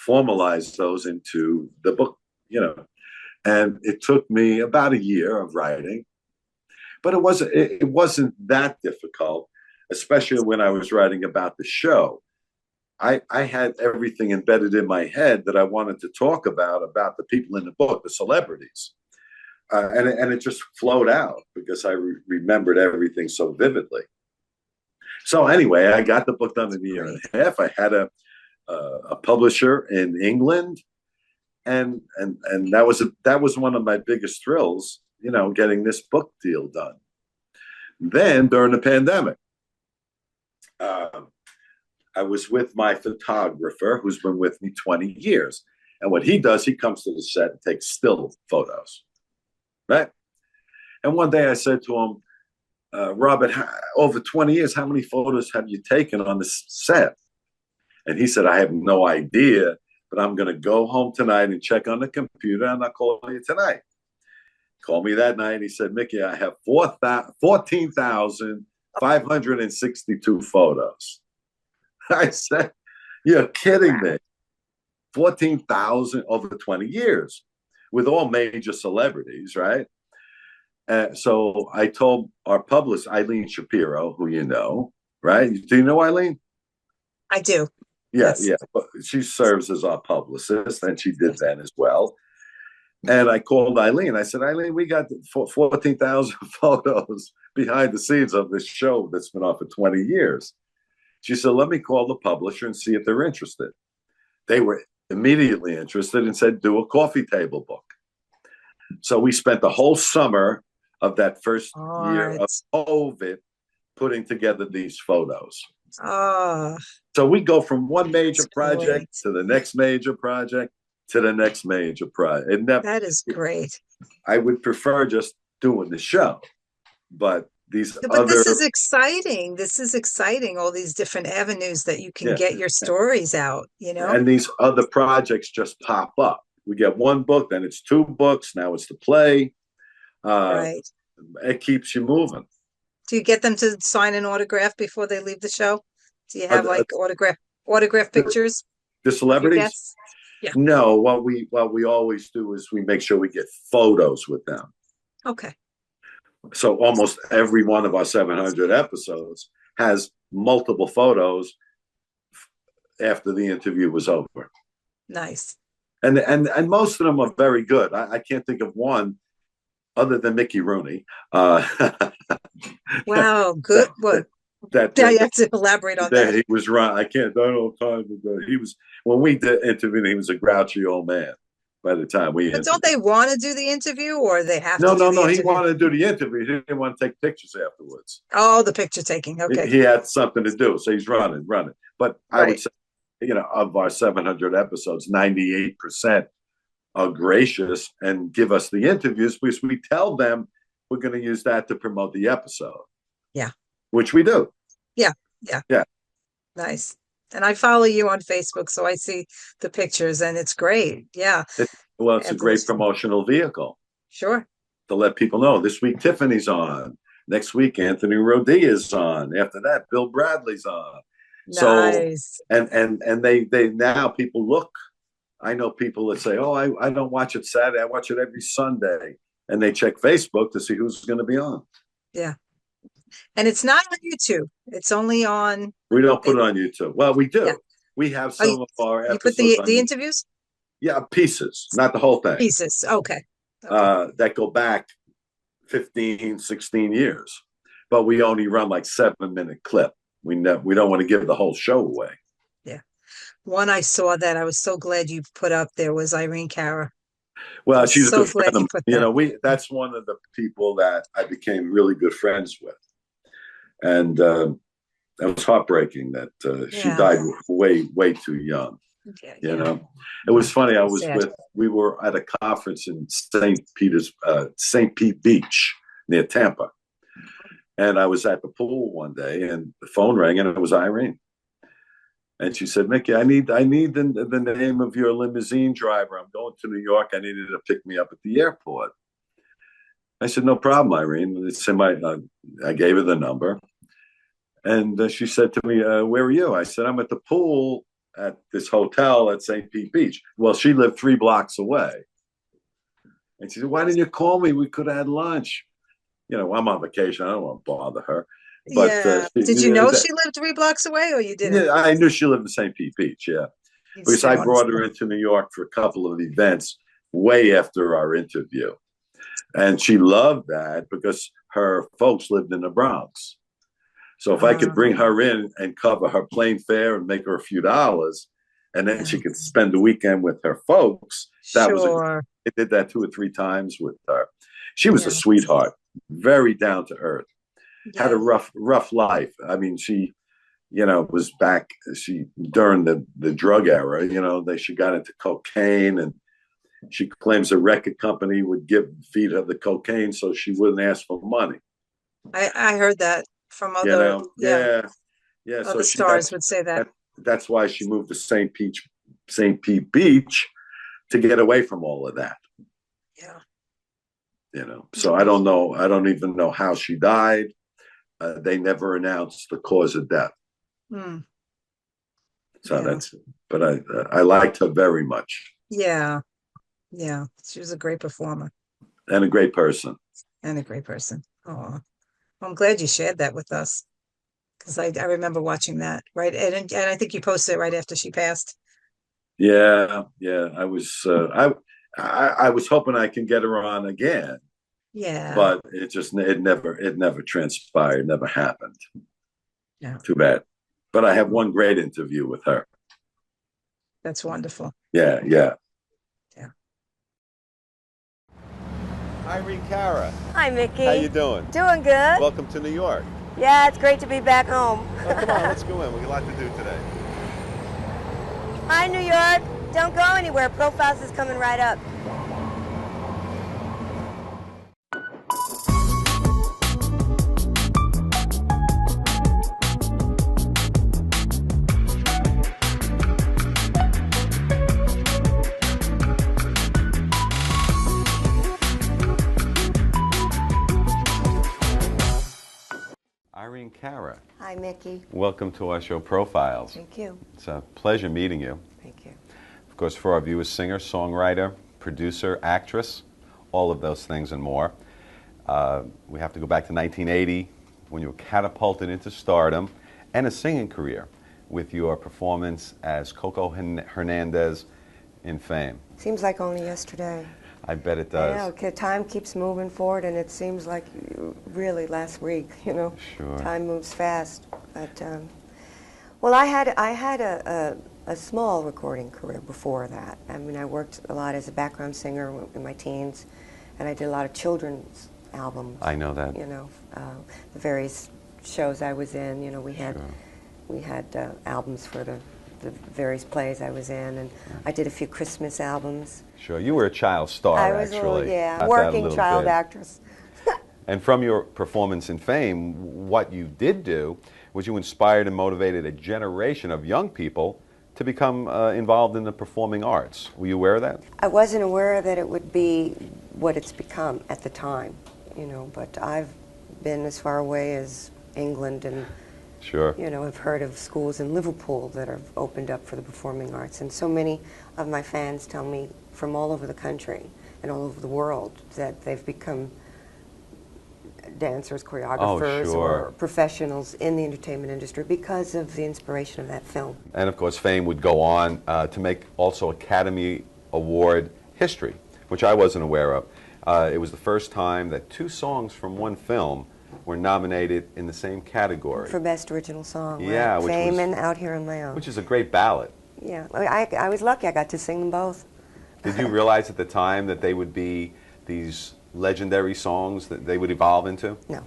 formalize those into the book, And it took me about a year of writing, but it wasn't that difficult, especially when I was writing about the show. I had everything embedded in my head that I wanted to talk about the people in the book, the celebrities. And it just flowed out because I remembered everything so vividly. So anyway, I got the book done in a year and a half. I had a publisher in England, and that was one of my biggest thrills, getting this book deal done. Then during the pandemic, I was with my photographer, who's been with me 20 years. And what he does, he comes to the set and takes still photos, right? And one day I said to him, Robert, over 20 years, how many photos have you taken on this set? And he said, I have no idea, but I'm going to go home tonight and check on the computer, and I'll call you tonight. Called me that night. He said, Mickey, I have 14,562 photos. I said, you're kidding me. 14,000 over 20 years with all major celebrities, right? So I told our publicist, Eileen Shapiro, who you know, right? Do you know Eileen? I do. Yeah, yes. Yeah. She serves as our publicist, and she did that as well. And I called Eileen. I said, Eileen, we got 14,000 photos behind the scenes of this show that's been on for 20 years. She said, let me call the publisher and see if they're interested. They were immediately interested and said, do a coffee table book. So we spent the whole summer of that first year of COVID putting together these photos. So we go from one major project to the next major project to the next major project. That is great. I would prefer just doing the show, but this is exciting. This is exciting. All these different avenues that you can get your stories out, And these other projects just pop up. We get one book, then it's two books. Now it's the play. Right. It keeps you moving. Do you get them to sign an autograph before they leave the show? Do you have autograph pictures? The celebrities? Yeah. No, what we always do is we make sure we get photos with them. Okay. So almost every one of our 700 episodes has multiple photos after the interview was over. Nice. And most of them are very good. I can't think of one other than Mickey Rooney. Wow, good. What? You have to elaborate on that. He was right. I don't know time ago. He was, when we did interview, he was a grouchy old man. By the time we, but don't they want to do the interview, or they have to? No. He wanted to do the interview. He didn't want to take pictures afterwards. Oh, the picture taking. Okay. He had something to do, so he's running. But I would say, of our 700 episodes, 98% are gracious and give us the interviews because we tell them we're going to use that to promote the episode. Yeah. Which we do. Yeah. Nice. And I follow you on Facebook, so I see the pictures, and it's great. Yeah. It's a great promotional vehicle. Sure. To let people know this week Tiffany's on. Next week Anthony Rodea is on. After that, Bill Bradley's on. Nice. So and they now people look. I know people that say, "Oh, I don't watch it Saturday. I watch it every Sunday," and they check Facebook to see who's going to be on. Yeah. And it's not on YouTube. It's only on. We don't put it on YouTube. Well, we do. Yeah. We have some of our episodes. You put the interviews? Yeah, pieces, not the whole thing. Pieces. Okay. That go back 15, 16 years. But we only run like 7-minute clip. We don't want to give the whole show away. Yeah. One I saw that I was so glad you put up there was Irene Cara. Well, she's so a good friend of mine. That's one of the people that I became really good friends with. And it was heartbreaking that she Yeah. died way too young. Yeah. You Yeah. know, it was funny. Sad. We were at a conference in St. Pete Beach near Tampa. And I was at the pool one day and the phone rang and it was Irene. And she said, Mickey, I need the name of your limousine driver. I'm going to New York. I needed to pick me up at the airport. I said, no problem, Irene. I gave her the number. And she said to me, where are you? I said, I'm at the pool at this hotel at St. Pete Beach. Well, she lived 3 blocks away. And she said, why didn't you call me? We could have had lunch. You know, I'm on vacation. I don't want to bother her. But Yeah. Did you know she lived 3 blocks away, or you didn't? yeah, I knew she lived in St. Pete Beach, yeah. Because I brought her into New York for a couple of events way after our interview. And she loved that because her folks lived in the Bronx. So if I could bring her in and cover her plane fare and make her a few dollars, and then she could spend the weekend with her folks, that was I did that 2 or 3 times with her. She was a sweetheart, very down to earth. Had a rough life. I mean, she, you know, was back. She during the drug era. You know, she got into cocaine, and she claims a record company would feed her the cocaine so she wouldn't ask for money. I heard that from other, you know, yeah. Other stars would say that. That's why she moved to St. Pete Beach to get away from all of that. Yeah. You know, so I don't know. I don't even know how she died. They never announced the cause of death. So that's, but I liked her very much. Yeah. Yeah. She was a great performer. And a great person. Oh, I'm glad you shared that with us, because I remember watching that, right? And I think you posted it right after she passed. Yeah. I was I was hoping I can get her on again. Yeah. But it never transpired, never happened. Yeah. Too bad. But I have one great interview with her. That's wonderful. Yeah. Irene Cara. Hi, Mickey. How you doing? Doing good. Welcome to New York. Yeah, it's great to be back home. Oh, come on, let's go in. We got a lot to do today. Hi, New York. Don't go anywhere. Profiles is coming right up. Irene Cara. Hi, Mickey. Welcome to our show, Profiles. Thank you. It's a pleasure meeting you. Thank you. Of course, for our viewers, singer, songwriter, producer, actress, all of those things and more. We have to go back to 1980 when you were catapulted into stardom and a singing career with your performance as Coco Hernandez in Fame. Seems like only yesterday. I bet it does. Yeah, okay, time keeps moving forward, and it seems like really last week, you know. Sure. Time moves fast. But, well, I had a small recording career before that. I mean, I worked a lot as a background singer in my teens, and I did a lot of children's albums. I know that. You know, the various shows I was in, you know, we had albums for the various plays I was in, and I did a few Christmas albums. Sure, you were a child star, I was actually. Working child actress. And from your performance in Fame, what you did do was you inspired and motivated a generation of young people to become involved in the performing arts. Were you aware of that? I wasn't aware that it would be what it's become at the time, you know, but I've been as far away as England, and sure, you know, I've heard of schools in Liverpool that have opened up for the performing arts, and so many of my fans tell me from all over the country and all over the world that they've become dancers, choreographers, or professionals in the entertainment industry because of the inspiration of that film. And of course, Fame would go on to make also Academy Award history, which I wasn't aware of. It was the first time that 2 songs from one film were nominated in the same category. For Best Original Song. Yeah, right? Fame and Out Here on My Own. Which is a great ballad. Yeah, I was lucky. I got to sing them both. Did you realize at the time that they would be these legendary songs that they would evolve into? No.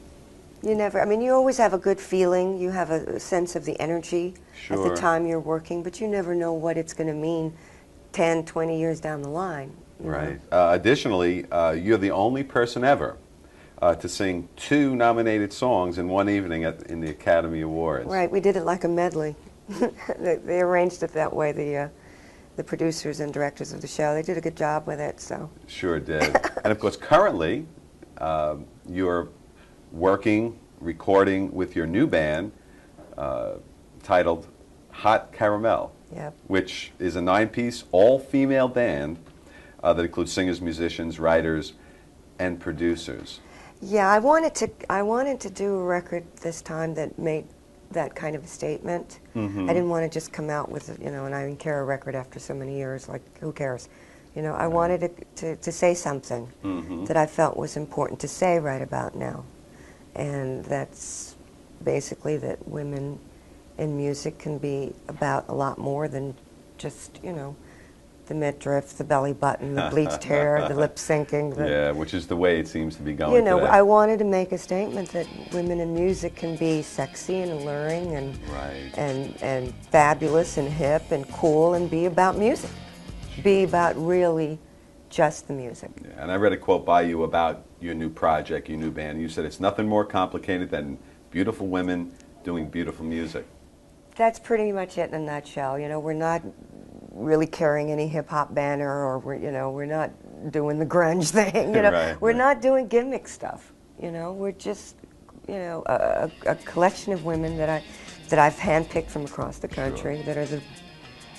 You never, I mean, you always have a good feeling. You have a sense of the energy at the time you're working, but you never know what it's going to mean 10, 20 years down the line. Right. Additionally, you're the only person ever to sing 2 nominated songs in one evening in the Academy Awards. Right. We did it like a medley. They arranged it that way. The producers and directors of the show, they did a good job with it. So sure did. And of course, currently, you're working, recording with your new band titled Hot Caramel, yep. which is a 9-piece all-female band that includes singers, musicians, writers, and producers. Yeah, I wanted to do a record this time that made that kind of a statement. Mm-hmm. I didn't want to just come out with, you know, an Irene Cara record after so many years. Like, who cares? You know, I wanted to say something mm-hmm. that I felt was important to say right about now. And that's basically that women in music can be about a lot more than just, you know, the midriff, the belly button, the bleached hair, the lip syncing. Yeah, which is the way it seems to be going You know, today. I wanted to make a statement that women in music can be sexy and alluring and Right. and fabulous and hip and cool and be about music. Be about really just the music. Yeah, and I read a quote by you about your new project, your new band. You said it's nothing more complicated than beautiful women doing beautiful music. That's pretty much it in a nutshell. You know, we're not really carrying any hip-hop banner, or we're not doing the grunge thing. You know, Right, we're right. not doing gimmick stuff. You know, we're just, you know, a collection of women that I've handpicked from across the country that are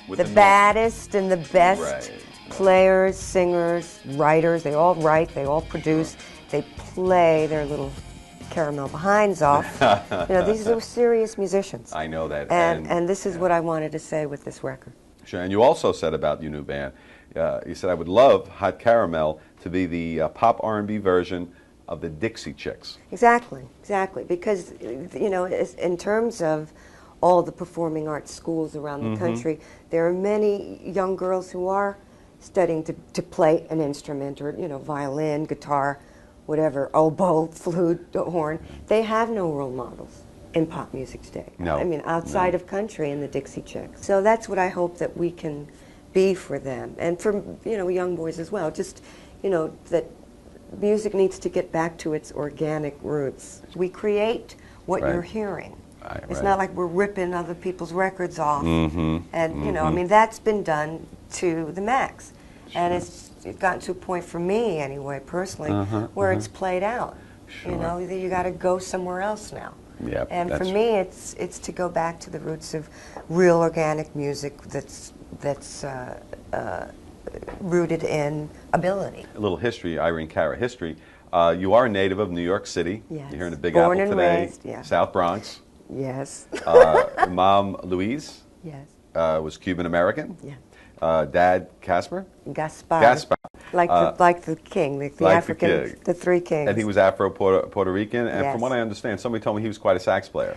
With the baddest and the best Right. players, singers, writers. They all write, they all produce, they play their little caramel behinds off. You know, these are serious musicians. I know that. And this is what I wanted to say with this record. Sure, and you also said about your new band, you said, I would love Hot Caramel to be the pop R&B version of the Dixie Chicks. Exactly, exactly. Because, you know, in terms of all the performing arts schools around the country, there are many young girls who are studying to play an instrument, or, you know, violin, guitar, whatever, oboe, flute, horn. They have no role models in pop music today. No. I mean, outside of country and the Dixie Chicks. So that's what I hope that we can be for them, and for, you know, young boys as well. Just, you know, that music needs to get back to its organic roots. We create what Right. you're hearing. It's Right. not like we're ripping other people's records off. Mm-hmm. And, you know, I mean, that's been done to the max. And it's gotten to a point for me, anyway, personally, where it's played out. Sure. You know, you got to go somewhere else now. Yep, And for that's- me, it's to go back to the roots of real organic music that's rooted in ability. A little history, Irene Cara history. You are a native of New York City. Yes. You're here in the Big Born Apple and today, raised, yeah. South Bronx. Yes. Mom, Louise, Yes. was Cuban-American. Yeah. Dad, Casper. Gaspar. Gaspar. Like the king, the like African, the king. the three kings. And he was Afro-Puerto Rican. And Yes. from what I understand, somebody told me he was quite a sax player.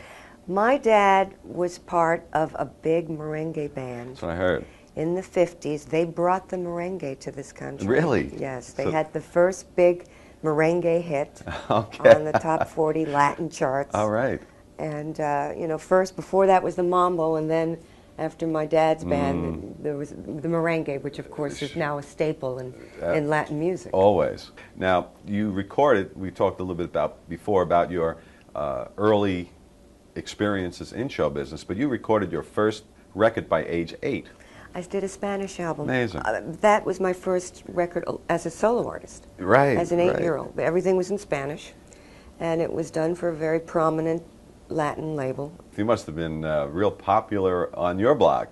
My dad was part of a big merengue band. That's what I heard. In the 50s. They brought the merengue to this country. Really? Yes. They So- had the first big merengue hit Okay. on the top 40 Latin charts. All right. And, you know, first, before that was the mambo, and then after my dad's Mm. band, there was the merengue, which, of course, is now a staple in Latin music. Always. Now, you recorded, we talked a little bit before about your early experiences in show business, but you recorded your first record by age 8. I did a Spanish album. Amazing. That was my first record as a solo artist. Right. As an right. 8-year-old. Everything was in Spanish, and it was done for a very prominent Latin label. You must have been real popular on your block.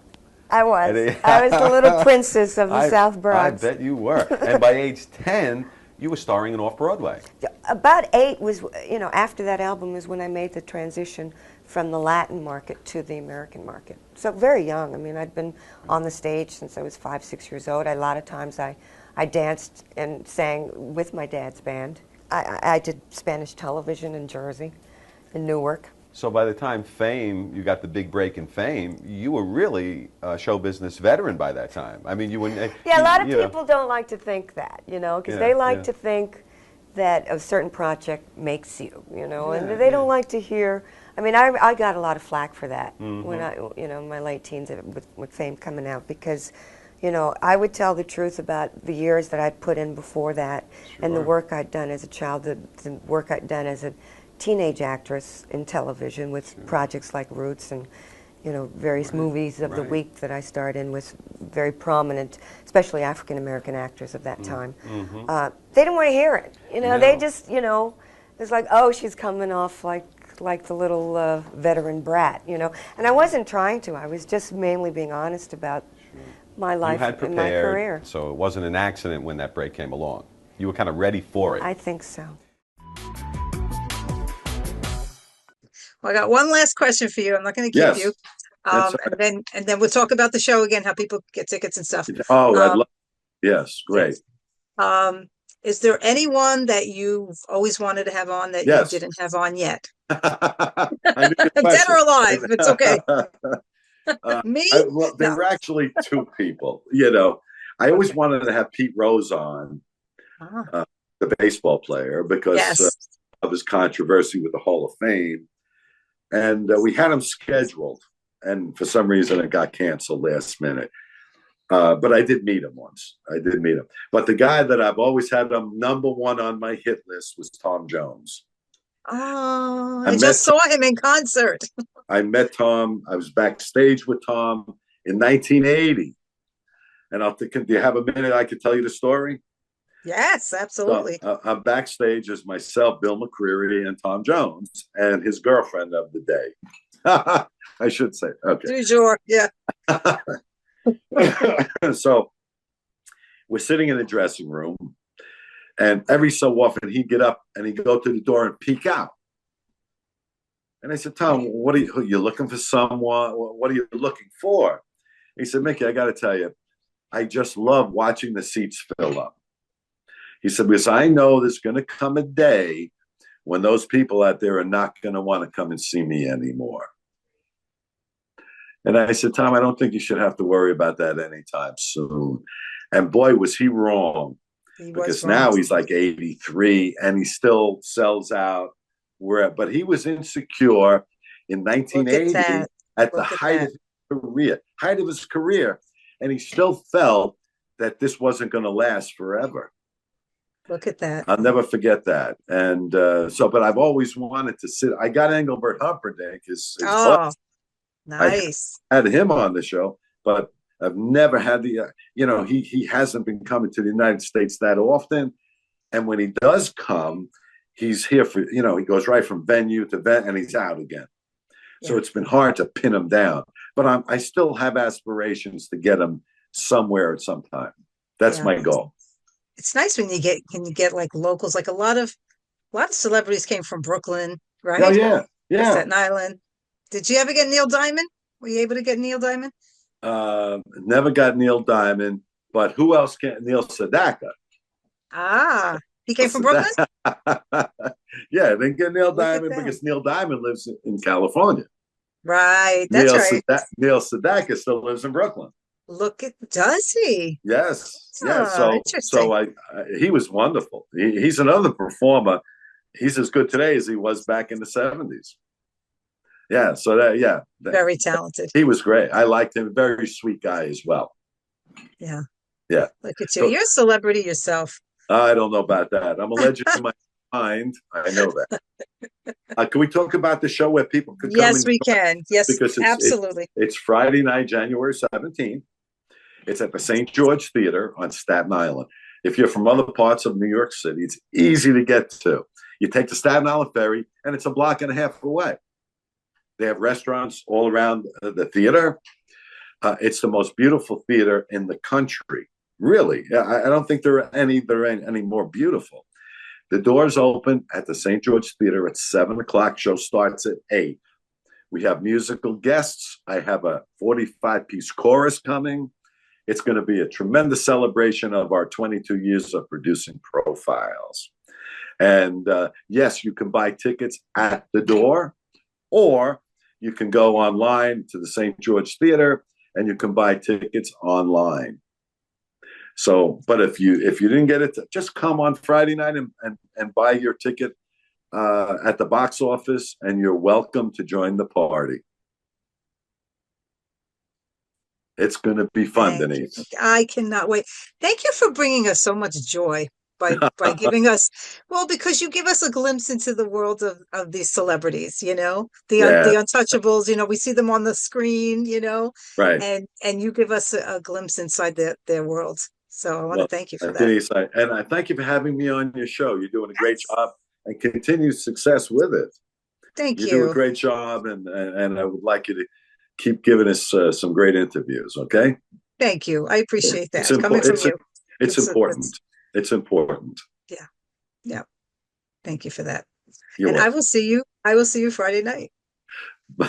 I was. And I was the little princess of the South Bronx. I bet you were. And by age 10, you were starring in Off-Broadway. About 8 was, you know, after that album was when I made the transition from the Latin market to the American market. So very young. I mean, I'd been on the stage since I was 5, 6 years old. A lot of times I danced and sang with my dad's band. I did Spanish television in Jersey, in Newark. So by the time Fame, you got the big break in Fame, you were really a show business veteran by that time. I mean, you wouldn't... Yeah, a lot of you know. people don't like to think that, you know, because Yeah, they like yeah. to think that a certain project makes you, and they don't like to hear. I mean, I got a lot of flack for that when I, in my late teens with Fame coming out, because, I would tell the truth about the years that I'd put in before that, and the work I'd done as a child, the work I'd done as a teenage actress in television with projects like Roots and, various movies of the week that I starred in with very prominent, especially African-American actors of that time. They didn't want to hear it. They just, it's like, oh, she's coming off like the little veteran brat, And I wasn't trying to. I was just mainly being honest about my life and my career. So it wasn't an accident when that break came along. You were kind of ready for it. I think so. Well, I got one last question for you. I'm not going to keep you. And then we'll talk about the show again, how people get tickets and stuff. Oh, I'd love. Yes, great. Is there anyone that you've always wanted to have on that you didn't have on yet? Dead or alive, it's okay. Me? Well, there were actually two people. I always wanted to have Pete Rose on, the baseball player, because of his controversy with the Hall of Fame. And we had him scheduled, and for some reason it got canceled last minute. But I did meet him once. But the guy that I've always had number one on my hit list was Tom Jones. Oh, I just saw him in concert. I met Tom. I was backstage with Tom in 1980. And do you have a minute I could tell you the story? Yes, absolutely. So, I'm backstage as myself, Bill McCreary, and Tom Jones, and his girlfriend of the day. I should say. Okay. Sure, yeah. So we're sitting in the dressing room, and every so often he'd get up and he'd go to the door and peek out. And I said, Tom, what are you looking for someone? What are you looking for? He said, Mickey, I got to tell you, I just love watching the seats fill up. He said, because I know there's going to come a day when those people out there are not going to want to come and see me anymore. And I said, Tom, I don't think you should have to worry about that anytime soon. And boy, was he wrong. Because now he's like 83 and he still sells out. But he was insecure in 1980 at the height of his career. And he still felt that this wasn't going to last forever. Look at that. I'll never forget that. And but I've always wanted to sit. I got Engelbert Humperdinck. Nice. I had him on the show, but I've never had he hasn't been coming to the United States that often. And when he does come, he's here for, he goes right from venue to venue and he's out again. Yeah. So it's been hard to pin him down, but I still have aspirations to get him somewhere at some time. That's my goal. It's nice when you get like locals, like a lot of celebrities came from Brooklyn, right? Oh yeah. Yeah. Staten Island. Did you ever get Neil Diamond? Were you able to get Neil Diamond? Never got Neil Diamond, but who else can? Neil Sedaka. He came from Brooklyn? Yeah, then get Neil Diamond because Neil Diamond lives in California. Right, that's right. Neil Sedaka still lives in Brooklyn. Does he? Yes. Yeah. So he was wonderful. He's another performer. He's as good today as he was back in the 70s. Yeah. So very talented. He was great. I liked him. Very sweet guy as well. Yeah. Yeah. Look at you. You're a celebrity yourself. I don't know about that. I'm a legend in my mind. I know that. Can we talk about the show where people could come? Yes, we can. Yes, absolutely. It's Friday night, January 17th. It's at the St. George Theater on Staten Island. If you're from other parts of New York City, it's easy to get to. You take the Staten Island ferry, and it's a block and a half away. They have restaurants all around the theater. It's the most beautiful theater in the country. Really, I don't think there are any more beautiful. The doors open at the St. George Theater at 7:00. Show starts at 8. We have musical guests. I have a 45-piece chorus coming. It's going to be a tremendous celebration of our 22 years of producing Profiles. And yes, you can buy tickets at the door, or you can go online to the St. George Theater and you can buy tickets online. So, but if you didn't get it, just come on Friday night and buy your ticket at the box office, and you're welcome to join the party. It's going to be fun, Denise. I cannot wait. Thank you for bringing us so much joy by giving us, well, because you give us a glimpse into the world of these celebrities, you know, the untouchables, you know, we see them on the screen, you know, right. And you give us a glimpse inside their world. So I want to thank you for that. Denise, I thank you for having me on your show. You're doing a great job, and continued success with it. Thank you. You do a great job, and I would like you to keep giving us some great interviews, okay? Thank you. I appreciate that. Coming from you. It's important. It's important. Yeah. Yeah. Thank you for that. You're welcome. I will see you Friday night. We're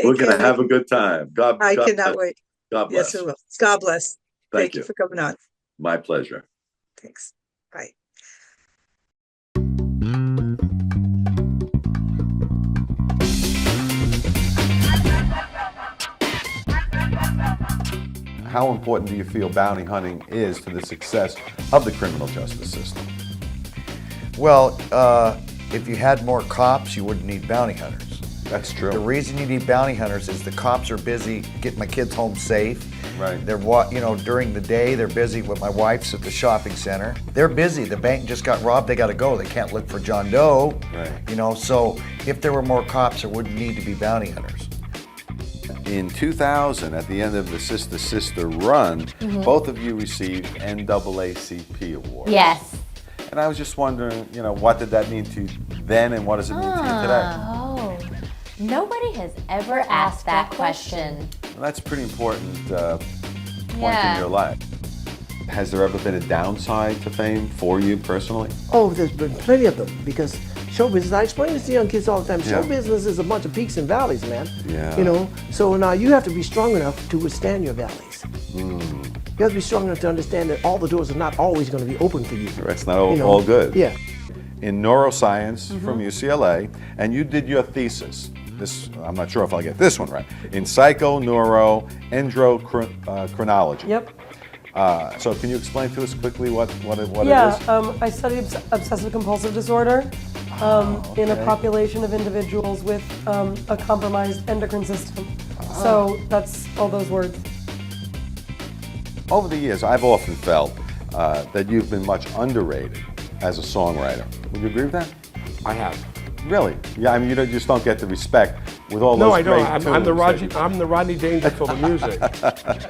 going to have a good time. I cannot wait. God bless. Yes, we will. God bless. Thank you for coming on. My pleasure. Thanks. Bye. How important do you feel bounty hunting is to the success of the criminal justice system? Well, if you had more cops, you wouldn't need bounty hunters. That's true. The reason you need bounty hunters is the cops are busy getting my kids home safe. Right. They're, during the day, they're busy with my wife's at the shopping center. They're busy. The bank just got robbed. They got to go. They can't look for John Doe. Right. So if there were more cops, there wouldn't need to be bounty hunters. In 2000, at the end of the Sister Sister run, both of you received NAACP awards. Yes. And I was just wondering, what did that mean to you then, and what does it mean to you today? Oh, nobody has ever asked that question. Well, that's a pretty important point in your life. Has there ever been a downside to fame for you personally? Oh, there's been plenty of them, because show business, I explain this to young kids all the time, show business is a bunch of peaks and valleys, man. Yeah. So now you have to be strong enough to withstand your valleys. You have to be strong enough to understand that all the doors are not always going to be open for you. It's not all good. Yeah. In neuroscience from UCLA, and you did your thesis. This, I'm not sure if I'll get this one right. In psychoneuroendocrinology. Yep. So can you explain to us quickly what it is? I studied obsessive compulsive disorder in a population of individuals with a compromised endocrine system. So that's all those words. Over the years, I've often felt that you've been much underrated as a songwriter. Would you agree with that? I have. Really? Yeah, I mean, you just don't get the respect with all those great tunes. I'm the Rodney Dangerfield of music.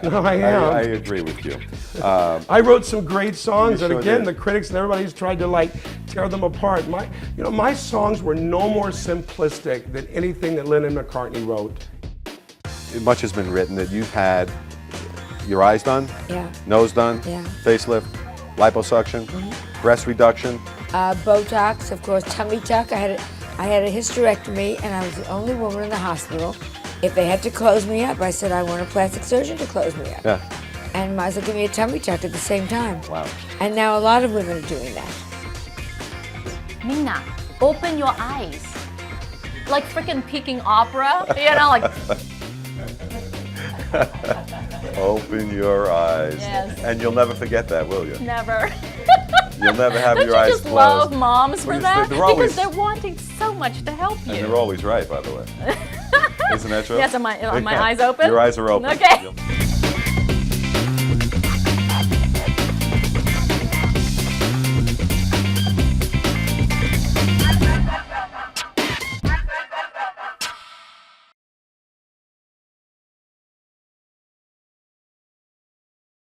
No, I am. I agree with you. I wrote some great songs, and sure again, did. the critics and everybody's tried to tear them apart. My songs were no more simplistic than anything that Lennon and McCartney wrote. Much has been written that you've had your eyes done, nose done, facelift, liposuction, breast reduction. Botox, of course, tummy tuck. I had a hysterectomy, and I was the only woman in the hospital. If they had to close me up, I said, I want a plastic surgeon to close me up. Yeah. And might as well give me a tummy tuck at the same time. Wow. And now a lot of women are doing that. Minna, open your eyes. Like freaking peeking opera, like. Open your eyes. Yes. And you'll never forget that, will you? Never. You'll never have Don't your eyes you just closed. love moms for that? Always, because they're wanting so much to help you. and they're always right, by the way. Isn't that true? Yes, are my eyes open? Your eyes are open. Okay.